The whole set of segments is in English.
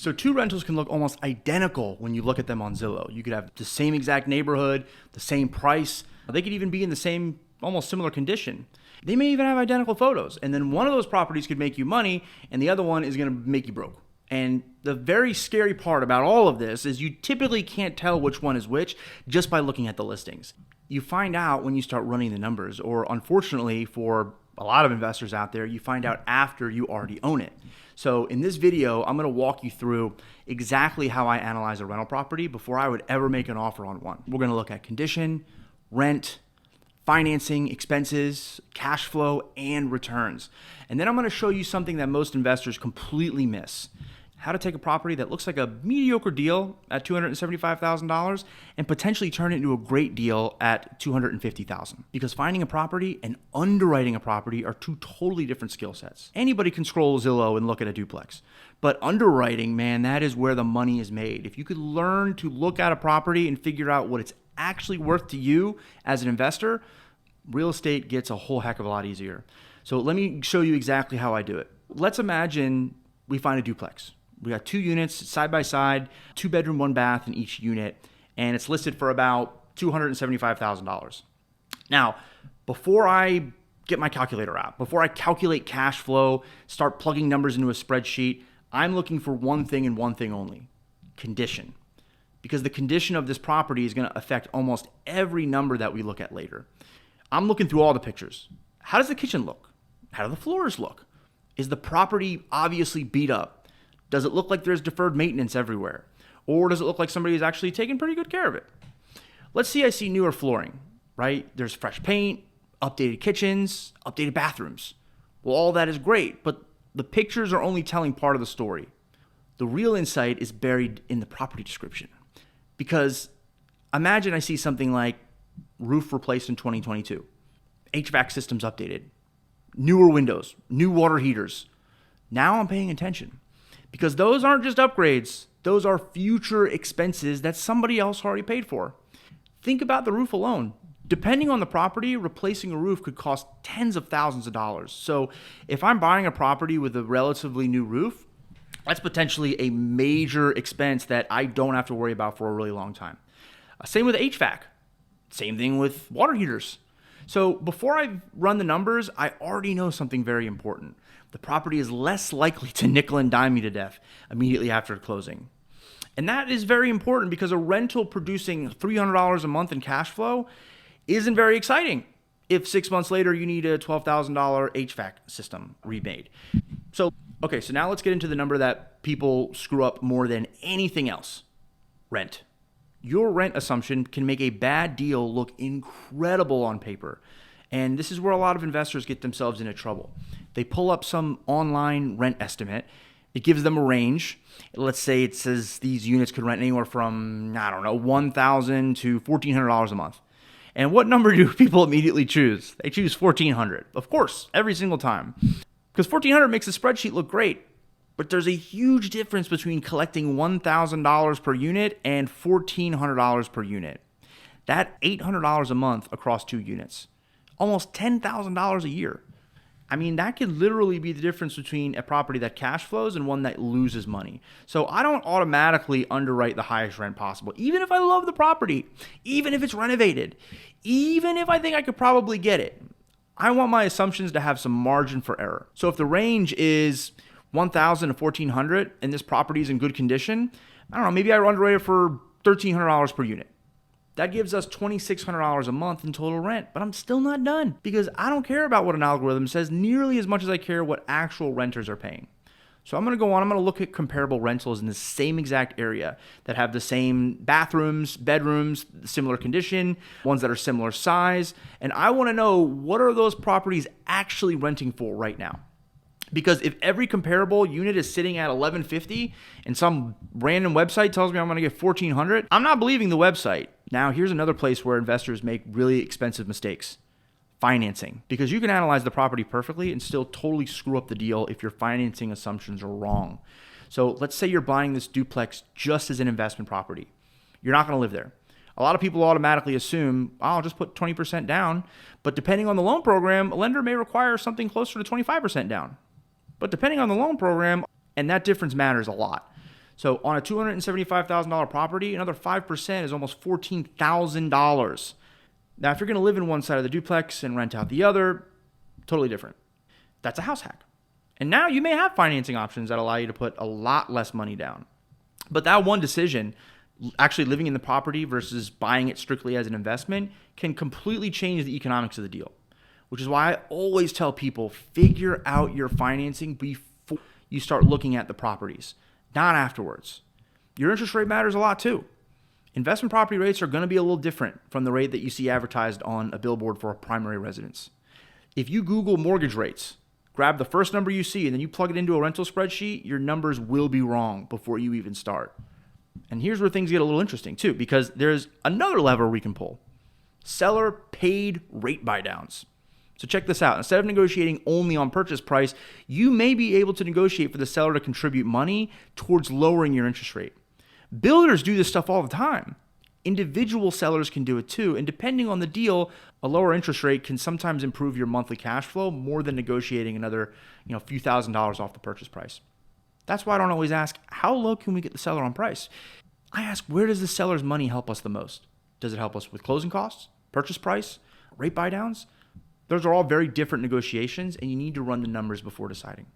So two rentals can look almost identical when you look at them on Zillow. You could have the same exact neighborhood, the same price. They could even be in the same, almost similar condition. They may even have identical photos. And then one of those properties could make you money and the other one is going to make you broke. And the very scary part about all of this is you typically can't tell which one is which just by looking at the listings. You find out when you start running the numbers, or unfortunately for a lot of investors out there, you find out after you already own it. So in this video, I'm going to walk you through exactly how I analyze a rental property before I would ever make an offer on one. We're going to look at condition, rent, financing, expenses, cash flow, and returns. And then I'm going to show you something that most investors completely miss. How to take a property that looks like a mediocre deal at $275,000 and potentially turn it into a great deal at $250,000. Because finding a property and underwriting a property are two totally different skill sets. Anybody can scroll Zillow and look at a duplex. But underwriting, man, that is where the money is made. If you could learn to look at a property and figure out what it's actually worth to you as an investor, real estate gets a whole heck of a lot easier. So let me show you exactly how I do it. Let's imagine we find a duplex. We got 2 units side by side, 2 bedroom, 1 bath in each unit, and it's listed for about $275,000. Now, before I get my calculator out, before I calculate cash flow, start plugging numbers into a spreadsheet, I'm looking for one thing and one thing only: condition. Because the condition of this property is going to affect almost every number that we look at later. I'm looking through all the pictures. How does the kitchen look? How do the floors look? Is the property obviously beat up? Does it look like there's deferred maintenance everywhere? Or does it look like somebody is actually taking pretty good care of it? Let's see, I see newer flooring, right? There's fresh paint, updated kitchens, updated bathrooms. Well, all that is great, but the pictures are only telling part of the story. The real insight is buried in the property description. Because imagine I see something like roof replaced in 2022, HVAC systems updated, newer windows, new water heaters. Now I'm paying attention. Because those aren't just upgrades, those are future expenses that somebody else already paid for. Think about the roof alone. Depending on the property, replacing a roof could cost tens of thousands of dollars. So if I'm buying a property with a relatively new roof, that's potentially a major expense that I don't have to worry about for a really long time. Same with HVAC. Same thing with water heaters. So before I run the numbers, I already know something very important. The property is less likely to nickel and dime me to death immediately after closing. And that is very important because a rental producing $300 a month in cash flow isn't very exciting if 6 months later you need a $12,000 HVAC system remade. So now let's get into the number that people screw up more than anything else: rent. Your rent assumption can make a bad deal look incredible on paper. And this is where a lot of investors get themselves into trouble. They pull up some online rent estimate. It gives them a range. Let's say it says these units could rent anywhere from, $1,000 to $1,400 a month. And what number do people immediately choose? They choose $1,400. Of course, every single time. Because $1,400 makes the spreadsheet look great. But there's a huge difference between collecting $1,000 per unit and $1,400 per unit. That's $800 a month across 2 units. Almost $10,000 a year. I mean, that could literally be the difference between a property that cash flows and one that loses money. So I don't automatically underwrite the highest rent possible, even if I love the property, even if it's renovated, even if I think I could probably get it. I want my assumptions to have some margin for error. So if the range is $1,000 to $1,400 and this property is in good condition, maybe I underwrite it for $1,300 per unit. That gives us $2,600 a month in total rent, but I'm still not done because I don't care about what an algorithm says nearly as much as I care what actual renters are paying. So I'm going to go look at comparable rentals in the same exact area that have the same bathrooms, bedrooms, similar condition, ones that are similar size, and I want to know what are those properties actually renting for right now. Because if every comparable unit is sitting at $1,150 and some random website tells me I'm going to get $1,400, I'm not believing the website. Now, here's another place where investors make really expensive mistakes: financing. Because you can analyze the property perfectly and still totally screw up the deal if your financing assumptions are wrong. So let's say you're buying this duplex just as an investment property. You're not going to live there. A lot of people automatically assume, I'll just put 20% down. But depending on the loan program, a lender may require something closer to 25% down. But depending on the loan program, and that difference matters a lot. So on a $275,000 property, another 5% is almost $14,000. Now, if you're going to live in one side of the duplex and rent out the other, totally different. That's a house hack. And now you may have financing options that allow you to put a lot less money down. But that one decision, actually living in the property versus buying it strictly as an investment, can completely change the economics of the deal, which is why I always tell people, figure out your financing before you start looking at the properties, not afterwards. Your interest rate matters a lot too. Investment property rates are going to be a little different from the rate that you see advertised on a billboard for a primary residence. If you Google mortgage rates, grab the first number you see and then you plug it into a rental spreadsheet, your numbers will be wrong before you even start. And here's where things get a little interesting too, because there's another lever we can pull. Seller paid rate buydowns. So check this out. Instead of negotiating only on purchase price, you may be able to negotiate for the seller to contribute money towards lowering your interest rate. Builders do this stuff all the time. Individual sellers can do it too, and depending on the deal, a lower interest rate can sometimes improve your monthly cash flow more than negotiating another, few $1,000s off the purchase price. That's why I don't always ask, how low can we get the seller on price? I ask, where does the seller's money help us the most? Does it help us with closing costs, purchase price, rate buydowns? Those are all very different negotiations, and you need to run the numbers before deciding.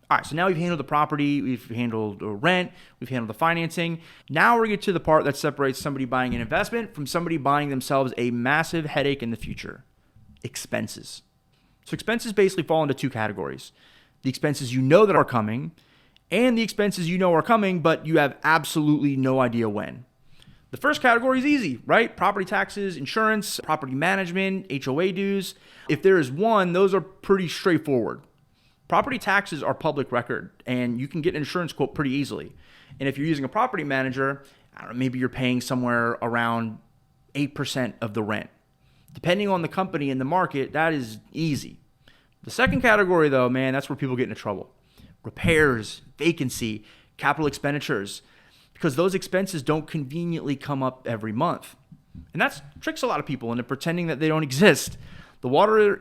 All right, so now we've handled the property, we've handled the rent, we've handled the financing. Now we're going to get to the part that separates somebody buying an investment from somebody buying themselves a massive headache in the future: expenses. So expenses basically fall into two categories: the expenses you know that are coming, and the expenses you know are coming, but you have absolutely no idea when. The first category is easy, right? Property taxes, insurance, property management, HOA dues. If there is one, those are pretty straightforward. Property taxes are public record, and you can get an insurance quote pretty easily. And if you're using a property manager, I don't know, maybe you're paying somewhere around 8% of the rent. Depending on the company and the market, that is easy. The second category, though, man, that's where people get into trouble. Repairs, vacancy, capital expenditures, because those expenses don't conveniently come up every month. And that tricks a lot of people into pretending that they don't exist. The water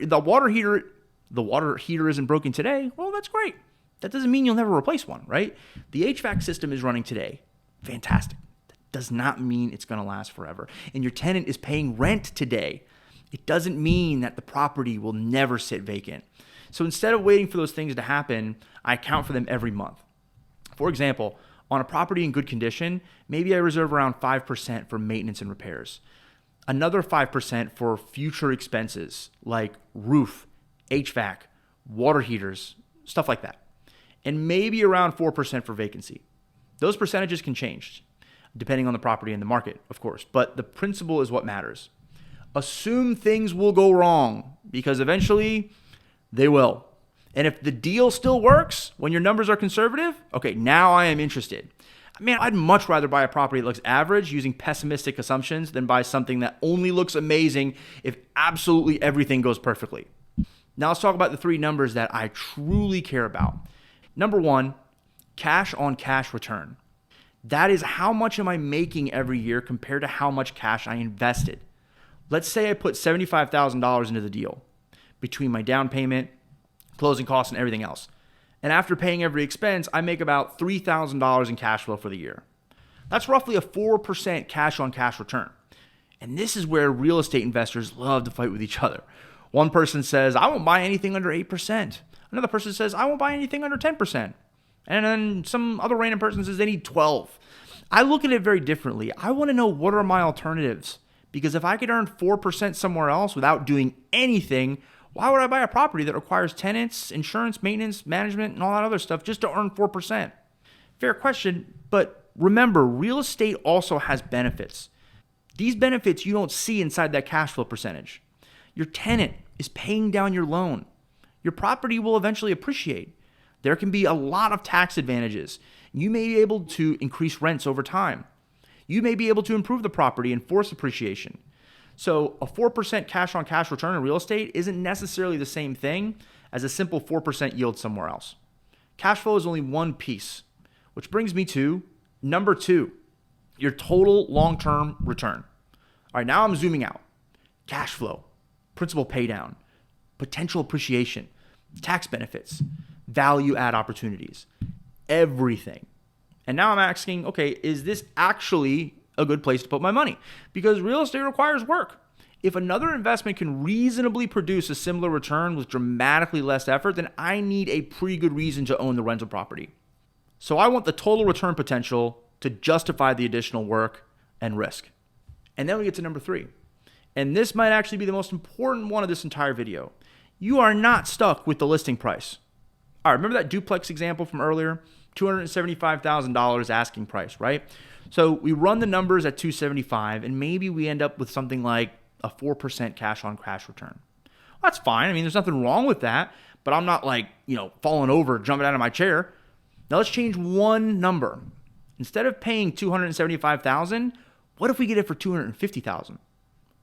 heater isn't broken today. Well, that's great. That doesn't mean you'll never replace one, right? The HVAC system is running today. Fantastic. That does not mean it's going to last forever. And your tenant is paying rent today. It doesn't mean that the property will never sit vacant. So instead of waiting for those things to happen, I account for them every month. For example, on a property in good condition, maybe I reserve around 5% for maintenance and repairs. Another 5% for future expenses like roof, HVAC, water heaters, stuff like that. And maybe around 4% for vacancy. Those percentages can change depending on the property and the market, of course, but the principle is what matters. Assume things will go wrong, because eventually they will. And if the deal still works when your numbers are conservative, okay, now I am interested. Man, I'd much rather buy a property that looks average using pessimistic assumptions than buy something that only looks amazing if absolutely everything goes perfectly. Now let's talk about the three numbers that I truly care about. Number one, cash on cash return. That is, how much am I making every year compared to how much cash I invested. Let's say I put $75,000 into the deal between my down payment, closing costs, and everything else. And after paying every expense, I make about $3,000 in cash flow for the year. That's roughly a 4% cash on cash return. And this is where real estate investors love to fight with each other. One person says, I won't buy anything under 8%. Another person says, I won't buy anything under 10%. And then some other random person says they need 12. I look at it very differently. I want to know, what are my alternatives? Because if I could earn 4% somewhere else without doing anything, why would I buy a property that requires tenants, insurance, maintenance, management, and all that other stuff just to earn 4%? Fair question, but remember, real estate also has benefits. These benefits you don't see inside that cash flow percentage. Your tenant is paying down your loan. Your property will eventually appreciate. There can be a lot of tax advantages. You may be able to increase rents over time. You may be able to improve the property and force appreciation. So a 4% cash on cash return in real estate isn't necessarily the same thing as a simple 4% yield somewhere else. Cash flow is only one piece, which brings me to number two, your total long-term return. All right, now I'm zooming out. Cash flow, principal pay down, potential appreciation, tax benefits, value add opportunities, everything And now I'm asking, okay, is this actually a good place to put my money? Because real estate requires work. If another investment can reasonably produce a similar return with dramatically less effort, then I need a pretty good reason to own the rental property. So I want the total return potential to justify the additional work and risk. And then we get to number 3. And this might actually be the most important one of this entire video. You are not stuck with the listing price. All right, remember that duplex example from earlier? $275,000 asking price, right? So we run the numbers at $275,000 and maybe we end up with something like a 4% cash on cash return. That's fine. I mean, there's nothing wrong with that, but I'm not like, falling over, jumping out of my chair. Now let's change one number. Instead of paying $275,000, what if we get it for $250,000?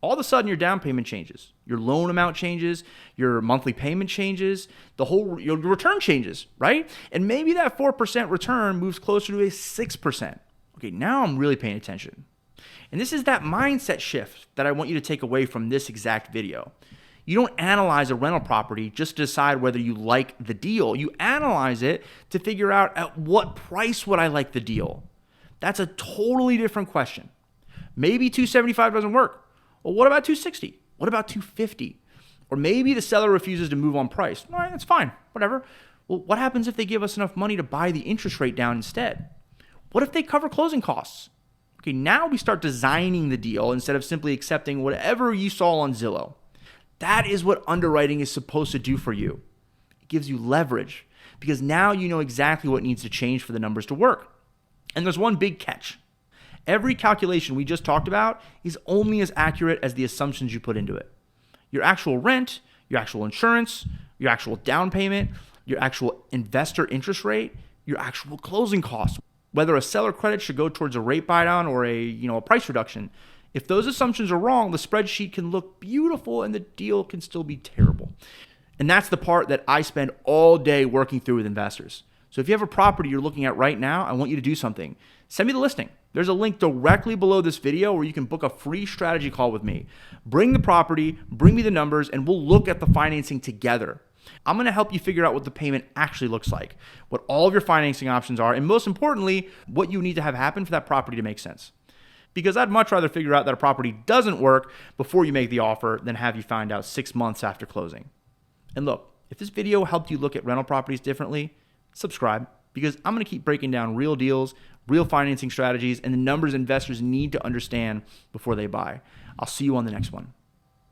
All of a sudden your down payment changes, your loan amount changes, your monthly payment changes, your return changes, right? And maybe that 4% return moves closer to a 6%. Okay, now I'm really paying attention. And this is that mindset shift that I want you to take away from this exact video. You don't analyze a rental property just to decide whether you like the deal. You analyze it to figure out at what price would I like the deal. That's a totally different question. Maybe $275 doesn't work. Well, what about $260? What about $250? Or maybe the seller refuses to move on price. All right, that's fine, whatever. Well, what happens if they give us enough money to buy the interest rate down instead? What if they cover closing costs? Okay, now we start designing the deal instead of simply accepting whatever you saw on Zillow. That is what underwriting is supposed to do for you. It gives you leverage because now you know exactly what needs to change for the numbers to work. And there's one big catch. Every calculation we just talked about is only as accurate as the assumptions you put into it. Your actual rent, your actual insurance, your actual down payment, your actual investor interest rate, your actual closing costs, whether a seller credit should go towards a rate buydown or a price reduction. If those assumptions are wrong, the spreadsheet can look beautiful and the deal can still be terrible. And that's the part that I spend all day working through with investors. So if you have a property you're looking at right now, I want you to do something. Send me the listing. There's a link directly below this video where you can book a free strategy call with me. Bring the property, bring me the numbers, and we'll look at the financing together. I'm going to help you figure out what the payment actually looks like, what all of your financing options are, and most importantly, what you need to have happen for that property to make sense. Because I'd much rather figure out that a property doesn't work before you make the offer than have you find out 6 months after closing. And look, if this video helped you look at rental properties differently, subscribe, because I'm going to keep breaking down real deals, real financing strategies, and the numbers investors need to understand before they buy. I'll see you on the next one.